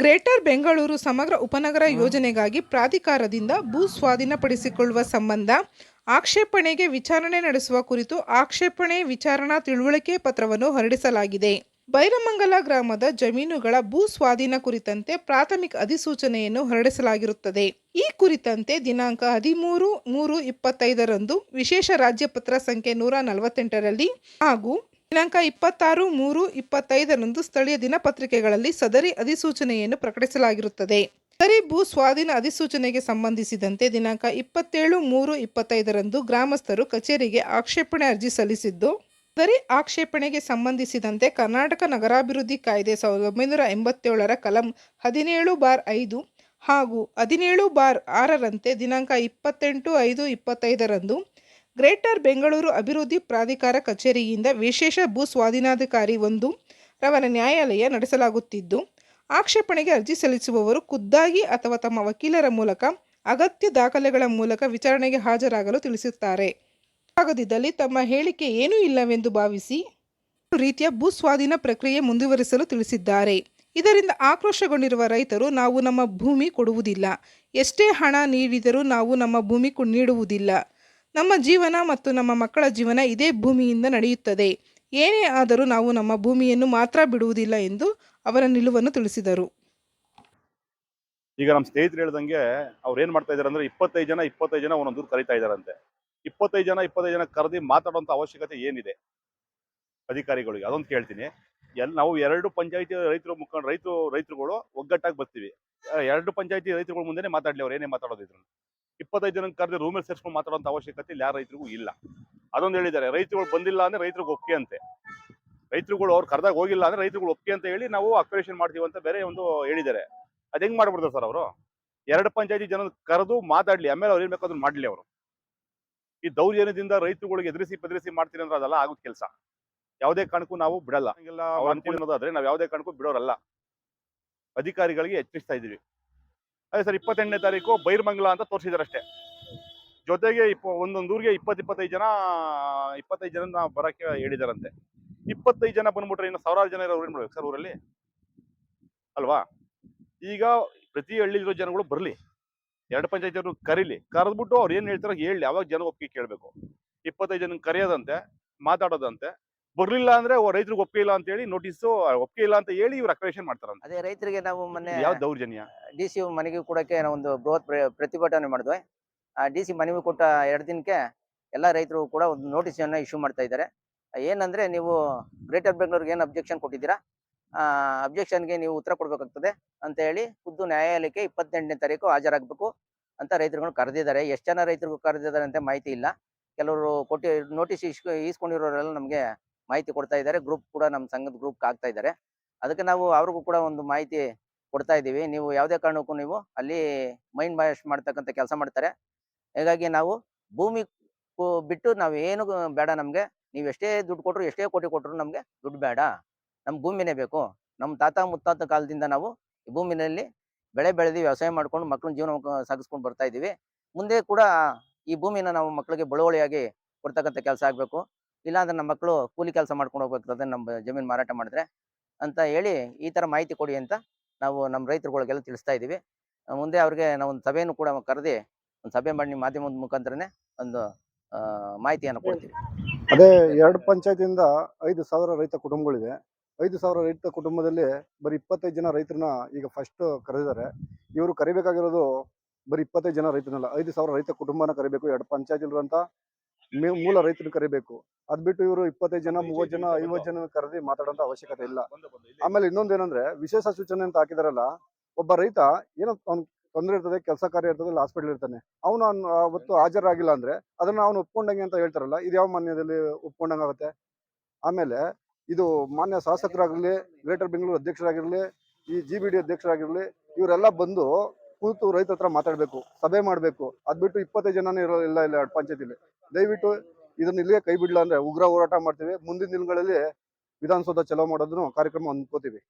Greater Bengaluru ಸಮಗ್ರ ಉಪನಗರ ಯೋಜನೆಗಾಗಿ ಪ್ರಾಧಿಕಾರದಿಂದ ಭೂ ಸ್ವಾಧೀನಪಡಿಸಿಕೊಳ್ಳುವ ಸಂಬಂಧ ಆಕ್ಷೇಪಣೆಗೆ ವಿಚಾರಣೆ ನಡೆಸುವ ಕುರಿತು ಆಕ್ಷೇಪಣೆ ವಿಚಾರಣಾ ತಿಳುವಳಿಕೆ ಪತ್ರವನ್ನು ಹೊರಡಿಸಲಾಗಿದೆ. ಬೈರಮಂಗಲ ಗ್ರಾಮದ ಜಮೀನುಗಳ ಭೂ ಸ್ವಾಧೀನ ಕುರಿತಂತೆ ಪ್ರಾಥಮಿಕ ಅಧಿಸೂಚನೆಯನ್ನು ಹೊರಡಿಸಲಾಗಿರುತ್ತದೆ. ಈ ಕುರಿತಂತೆ ದಿನಾಂಕ 13/3/25ರಂದು ವಿಶೇಷ ರಾಜ್ಯಪತ್ರ ಸಂಖ್ಯೆ 148ರಲ್ಲಿ ಹಾಗೂ ದಿನಾಂಕ 26/3/25ರಂದು ಸ್ಥಳೀಯ ದಿನಪತ್ರಿಕೆಗಳಲ್ಲಿ ಸದರಿ ಅಧಿಸೂಚನೆಯನ್ನು ಪ್ರಕಟಿಸಲಾಗಿರುತ್ತದೆ. ಸದರಿ ಭೂ ಸ್ವಾಧೀನ ಅಧಿಸೂಚನೆಗೆ ಸಂಬಂಧಿಸಿದಂತೆ ದಿನಾಂಕ 27/3/25ರಂದು ಗ್ರಾಮಸ್ಥರು ಕಚೇರಿಗೆ ಆಕ್ಷೇಪಣೆ ಅರ್ಜಿ ಸಲ್ಲಿಸಿದ್ದು, ಸದರಿ ಆಕ್ಷೇಪಣೆಗೆ ಸಂಬಂಧಿಸಿದಂತೆ ಕರ್ನಾಟಕ ನಗರಾಭಿವೃದ್ಧಿ ಕಾಯ್ದೆ 1987ರ ಕಲಂ 17/5 ಹಾಗೂ 17/6ರಂತೆ ದಿನಾಂಕ 28/5/25ರಂದು ಗ್ರೇಟರ್ ಬೆಂಗಳೂರು ಅಭಿವೃದ್ಧಿ ಪ್ರಾಧಿಕಾರ ಕಚೇರಿಯಿಂದ ವಿಶೇಷ ಭೂ ಸ್ವಾಧೀನಾಧಿಕಾರಿ 1 ರವರ ನ್ಯಾಯಾಲಯ ನಡೆಸಲಾಗುತ್ತಿದ್ದು, ಆಕ್ಷೇಪಣೆಗೆ ಅರ್ಜಿ ಸಲ್ಲಿಸುವವರು ಖುದ್ದಾಗಿ ಅಥವಾ ತಮ್ಮ ವಕೀಲರ ಮೂಲಕ ಅಗತ್ಯ ದಾಖಲೆಗಳ ಮೂಲಕ ವಿಚಾರಣೆಗೆ ಹಾಜರಾಗಲು ತಿಳಿಸುತ್ತಾರೆ. ಆಗದಿದ್ದಲ್ಲಿ ತಮ್ಮ ಹೇಳಿಕೆ ಏನೂ ಇಲ್ಲವೆಂದು ಭಾವಿಸಿ ರೀತಿಯ ಭೂ ಸ್ವಾಧೀನ ಪ್ರಕ್ರಿಯೆ ಮುಂದುವರಿಸಲು ತಿಳಿಸಿದ್ದಾರೆ. ಇದರಿಂದ ಆಕ್ರೋಶಗೊಂಡಿರುವ ರೈತರು, ನಾವು ನಮ್ಮ ಭೂಮಿ ಕೊಡುವುದಿಲ್ಲ, ಎಷ್ಟೇ ಹಣ ನೀಡಿದರೂ ನಾವು ನಮ್ಮ ಭೂಮಿ ನೀಡುವುದಿಲ್ಲ, ನಮ್ಮ ಜೀವನ ಮತ್ತು ನಮ್ಮ ಮಕ್ಕಳ ಜೀವನ ಇದೇ ಭೂಮಿಯಿಂದ ನಡೆಯುತ್ತದೆ, ಏನೇ ಆದರೂ ನಾವು ನಮ್ಮ ಭೂಮಿಯನ್ನು ಮಾತ್ರ ಬಿಡುವುದಿಲ್ಲ ಎಂದು ಅವರ ನಿಲುವನ್ನು ತಿಳಿಸಿದರು. ಈಗ ನಮ್ಮ ಸ್ನೇಹಿತರು ಹೇಳ್ದಂಗೆ ಅವ್ರು ಏನ್ ಮಾಡ್ತಾ ಇದಾರೆ ಅಂದ್ರೆ 25 ಜನ ಒಂದೊಂದು ಕರೀತಾ ಇದಾರಂತೆ. 25 ಜನ ಕರೆದಿ ಮಾತಾಡುವಂತ ಅವಶ್ಯಕತೆ ಏನಿದೆ ಅಧಿಕಾರಿಗಳಿಗೆ? ಅದೊಂದು ಕೇಳ್ತೀನಿ. ನಾವು 2 ಪಂಚಾಯತಿ ರೈತರುಗಳು ಒಗ್ಗಟ್ಟಾಗಿ ಬರ್ತೀವಿ. 2 ಪಂಚಾಯತಿ ರೈತರುಗಳ ಮುಂದೆನೆ ಮಾತಾಡ್ಲಿ, ಅವ್ರು ಏನೇ ಮಾತಾಡೋದಿದ್ರು. 25 ಜನ ಕರೆದು ರೂಮಲ್ಲಿ ಸೇರ್ಸ್ಕೊಂಡು ಮಾತಾಡುವಂತ ಅವಶ್ಯಕತೆ ಇಲ್ಲಿ ಯಾರ ರೈತರಿಗೂ ಇಲ್ಲ. ಅದೊಂದು ಹೇಳಿದ್ದಾರೆ. ರೈತರುಗಳು ಬಂದಿಲ್ಲ ಅಂದ್ರೆ ರೈತರಿಗೆ ಒಪ್ಪಿಗೆ ಅಂತೆ. ರೈತರುಗಳು ಅವ್ರು ಕರೆದಾಗ ಹೋಗಿಲ್ಲ ಅಂದ್ರೆ ರೈತರುಗಳು ಒಪ್ಪಿಗೆ ಅಂತ ಹೇಳಿ ನಾವು ಅಕ್ವೇಷನ್ ಮಾಡ್ತೀವಿ ಅಂತ ಬೇರೆ ಒಂದು ಹೇಳಿದ್ದಾರೆ. ಅದ್ ಹೆಂಗ್ ಮಾಡ್ಬಿಡ್ತಾರೆ ಸರ್ ಅವರು? 2 ಪಂಚಾಯತಿ ಜನ ಕರೆದು ಮಾತಾಡ್ಲಿ, ಆಮೇಲೆ ಅವ್ರು ಏನ್ ಬೇಕಾದ್ರೂ ಮಾಡ್ಲಿ. ಅವರು ಈ ದೌರ್ಜನ್ಯದಿಂದ ರೈತರುಗಳಿಗೆ ಎದುರಿಸಿ ಮಾಡ್ತೀರಿ ಅಂದ್ರೆ ಅದೆಲ್ಲ ಆಗೋದ್ ಕೆಲಸ. ಯಾವುದೇ ಕಾರಣಕ್ಕೂ ನಾವು ಬಿಡಲ್ಲ. ಅನ್ನೋದಾದ್ರೆ ನಾವು ಯಾವುದೇ ಕಾರಣಕ್ಕೂ ಬಿಡೋರಲ್ಲ. ಅಧಿಕಾರಿಗಳಿಗೆ ಎಚ್ಚರಿಸ್ತಾ ಇದೀವಿ. ಅದೇ ಸರ್ 28ನೇ ತಾರೀಕು ಬೈರಮಂಗಲ ಅಂತ ತೋರಿಸಿದಾರೆ ಅಷ್ಟೇ. ಜೊತೆಗೆ ಒಂದೊಂದು ಊರಿಗೆ 25 ಜನ ಬರಕ್ಕೆ ಹೇಳಿದಾರಂತೆ. 25 ಜನ ಬಂದ್ಬಿಟ್ರೆ ಇನ್ನು ಸಾವಿರಾರು ಜನ ಇರೋ ಏನ್ ಮಾಡ್ಬೇಕು ಸರ್ ಊರಲ್ಲಿ? ಅಲ್ವಾ? ಈಗ ಪ್ರತಿ ಹಳ್ಳಿಲಿರೋ ಜನಗಳು ಬರ್ಲಿ, 2 ಪಂಚಾಯತ್ ಅವರು ಕರೀಲಿ, ಕರೆದ್ಬಿಟ್ಟು ಅವ್ರು ಏನ್ ಹೇಳ್ತಾರೋ ಹೇಳಿ, ಅವಾಗ ಜನ ಒಪ್ಪಿಗೆ ಕೇಳ್ಬೇಕು. 25 ಜನ ಕರೆಯೋದಂತೆ, ಮಾತಾಡೋದಂತೆ. ಬರ್ಲಿಲ್ಲ ಅಂದ್ರೆ ರೈತರಿಗೆ ಒಪ್ಪಿಗೆ ಇಲ್ಲ ಅಂತ ಹೇಳಿ ನೋಟಿಸ್, ಒಪ್ಪಿಗೆ ಇಲ್ಲ ಅಂತ ಹೇಳಿ ಇವ್ರು ಅಕ್ವೇಷನ್ ಮಾಡ್ತಾರಂತೆ. ಅದೇ ರೈತರಿಗೆ ನಾವು ಮೊನ್ನೆ ಯಾವ ದೌರ್ಜನ್ಯ? ಡಿಸಿ ಮನೆಗೆ ಕೊಡಕ್ಕೆ ಒಂದು ಬೃಹತ್ ಪ್ರತಿಭಟನೆ ಮಾಡಿದ್ವಿ. ಆ ಡಿಸಿ ಮನವಿ ಕೊಟ್ಟ 2 ದಿನಕ್ಕೆ ಎಲ್ಲ ರೈತರು ಕೂಡ ಒಂದು ನೋಟಿಸ್ ಅನ್ನ ಇಶ್ಯೂ ಮಾಡ್ತಾ ಇದ್ದಾರೆ. ಏನಂದ್ರೆ, ನೀವು ಗ್ರೇಟರ್ ಬೆಂಗಳೂರಿಗೆ ಏನು ಅಬ್ಜೆಕ್ಷನ್ ಕೊಟ್ಟಿದ್ದೀರಾ, ಅಬ್ಜೆಕ್ಷನ್ಗೆ ನೀವು ಉತ್ತರ ಕೊಡ್ಬೇಕಾಗ್ತದೆ ಅಂತ ಹೇಳಿ ಖುದ್ದು ನ್ಯಾಯಾಲಯಕ್ಕೆ 28ನೇ ತಾರೀಕು ಹಾಜರಾಗಬೇಕು ಅಂತ ರೈತರುಗಳು ಕರೆದಿದ್ದಾರೆ. ಎಷ್ಟು ಜನ ರೈತರಿಗೂ ಕರೆದಿದ್ದಾರೆ ಅಂತ ಮಾಹಿತಿ ಇಲ್ಲ. ಕೆಲವರು ಕೊಟ್ಟು ನೋಟಿಸ್ ಈಸ್ಕೊಂಡಿರೋರೆಲ್ಲ ನಮಗೆ ಮಾಹಿತಿ ಕೊಡ್ತಾ ಇದ್ದಾರೆ. ಗ್ರೂಪ್ ಕೂಡ ನಮ್ಮ ಸಂಘದ ಗ್ರೂಪ್ ಆಗ್ತಾ ಇದ್ದಾರೆ. ಅದಕ್ಕೆ ನಾವು ಅವ್ರಿಗೂ ಕೂಡ ಒಂದು ಮಾಹಿತಿ ಕೊಡ್ತಾ ಇದ್ದೀವಿ. ನೀವು ಯಾವುದೇ ಕಾರಣಕ್ಕೂ ನೀವು ಅಲ್ಲಿ ಮೈಂಡ್ ವಾಶ್ ಮಾಡ್ತಕ್ಕಂಥ ಕೆಲಸ ಮಾಡ್ತಾರೆ. ಹೀಗಾಗಿ ನಾವು ಭೂಮಿ ಬಿಟ್ಟು ನಾವು ಏನು ಬೇಡ. ನಮಗೆ ನೀವು ಎಷ್ಟೇ ದುಡ್ಡು ಕೊಟ್ಟರು, ಎಷ್ಟೇ ಕೋಟಿ ಕೊಟ್ಟರು ನಮಗೆ ದುಡ್ಡು ಬೇಡ. ನಮ್ಮ ಭೂಮಿನೇ ಬೇಕು. ನಮ್ಮ ತಾತ ಮುತ್ತಾತ ಕಾಲದಿಂದ ನಾವು ಈ ಭೂಮಿನಲ್ಲಿ ಬೆಳೆ ಬೆಳೆದು ವ್ಯವಸಾಯ ಮಾಡ್ಕೊಂಡು ಮಕ್ಕಳನ್ನ ಜೀವನ ಸಾಗಿಸ್ಕೊಂಡು ಬರ್ತಾ ಇದ್ದೀವಿ. ಮುಂದೆ ಕೂಡ ಈ ಭೂಮಿನ ನಾವು ಮಕ್ಕಳಿಗೆ ಬಳುವಳಿಯಾಗಿ ಕೊಡ್ತಕ್ಕಂಥ ಕೆಲಸ ಆಗಬೇಕು. ಇಲ್ಲಾಂದ್ರೆ ನಮ್ಮ ಮಕ್ಕಳು ಕೂಲಿ ಕೆಲಸ ಮಾಡ್ಕೊಂಡು ಹೋಗ್ಬೇಕಾಗ್ತದೆ ನಮ್ಮ ಜಮೀನು ಮಾರಾಟ ಮಾಡಿದ್ರೆ ಅಂತ ಹೇಳಿ ಈ ಥರ ಮಾಹಿತಿ ಕೊಡಿ ಅಂತ ನಾವು ನಮ್ಮ ರೈತರುಗಳಿಗೆಲ್ಲ ತಿಳಿಸ್ತಾ ಇದ್ದೀವಿ. ಮುಂದೆ ಅವ್ರಿಗೆ ನಾವು ಒಂದು ಸಭೆಯನ್ನು ಕೂಡ ಕರೆದಿ ಒಂದು ಸಭೆ ಮಾಡಿ ಮಾಧ್ಯಮದ ಮುಖಾಂತರನೇ ಒಂದು ಮಾಹಿತಿಯನ್ನು ಕೊಡ್ತೀವಿ. ಅದೇ 2 ಪಂಚಾಯತಿಯಿಂದ 5,000 ರೈತ ಕುಟುಂಬಗಳಿವೆ. 5,000 ರೈತ ಕುಟುಂಬದಲ್ಲಿ ಬರೀ 25 ಜನ ರೈತರನ್ನ ಈಗ ಫಸ್ಟ್ ಕರೆದಿದ್ದಾರೆ. ಇವರು ಕರಿಬೇಕಾಗಿರೋದು ಬರೀ 25 ಜನ ರೈತರನ್ನಲ್ಲ, 5,000 ರೈತ ಕುಟುಂಬನ ಕರಿಬೇಕು. 2 ಪಂಚಾಯತ್ ಇರುವಂತ ಮೂಲ ರೈತರನ್ನ ಕರಿಬೇಕು. ಅದ್ ಬಿಟ್ಟು ಇವರು 25 ಜನ 30 ಜನ 50 ಜನ ಕರೆದಿ ಮಾತಾಡೋಂತ ಅವಶ್ಯಕತೆ ಇಲ್ಲ. ಆಮೇಲೆ ಇನ್ನೊಂದೇನಂದ್ರೆ, ವಿಶೇಷ ಸೂಚನೆ ಅಂತ ಹಾಕಿದಾರಲ್ಲ, ಒಬ್ಬ ರೈತ ಏನೋ ಅವ್ನು ತೊಂದರೆ ಇರ್ತದೆ, ಕೆಲಸ ಕಾರ್ಯ ಇರ್ತದೆ, ಇಲ್ಲ ಹಾಸ್ಪಿಟಲ್ ಇರ್ತಾನೆ, ಅವನು ಅವತ್ತು ಹಾಜರಾಗಿಲ್ಲ ಅಂದ್ರೆ ಅದನ್ನ ಅವನು ಒಪ್ಕೊಂಡಂಗೆ ಅಂತ ಹೇಳ್ತಾರಲ್ಲ, ಇದು ಯಾವ ಮಾನ್ಯದಲ್ಲಿ ಒಪ್ಕೊಂಡಂಗಾಗುತ್ತೆ? ಆಮೇಲೆ ಇದು ಮಾನ್ಯ ಶಾಸಕರಾಗಿರ್ಲಿ, ಗ್ರೇಟರ್ ಬೆಂಗಳೂರು ಅಧ್ಯಕ್ಷರಾಗಿರ್ಲಿ, ಈ GBD ಅಧ್ಯಕ್ಷರಾಗಿರ್ಲಿ, ಇವರೆಲ್ಲ ಬಂದು ಕೂತು ರೈತರ ಹತ್ರ ಮಾತಾಡ್ಬೇಕು, ಸಭೆ ಮಾಡ್ಬೇಕು. ಅದ್ ಬಿಟ್ಟು 25 ಜನನೇ ಇಲ್ಲ 2 ಪಂಚಾಯತಿಲಿ. ದಯವಿಟ್ಟು ಇದನ್ನ ಇಲ್ಲಿಗೆ ಕೈ ಬಿಡ್ಲ ಅಂದ್ರೆ ಉಗ್ರ ಹೋರಾಟ ಮಾಡ್ತೀವಿ. ಮುಂದಿನ ದಿನಗಳಲ್ಲಿ ವಿಧಾನಸೌಧ ಚಲೋ ಮಾಡೋದನ್ನು ಕಾರ್ಯಕ್ರಮ ಅನ್ಕೋತೀವಿ.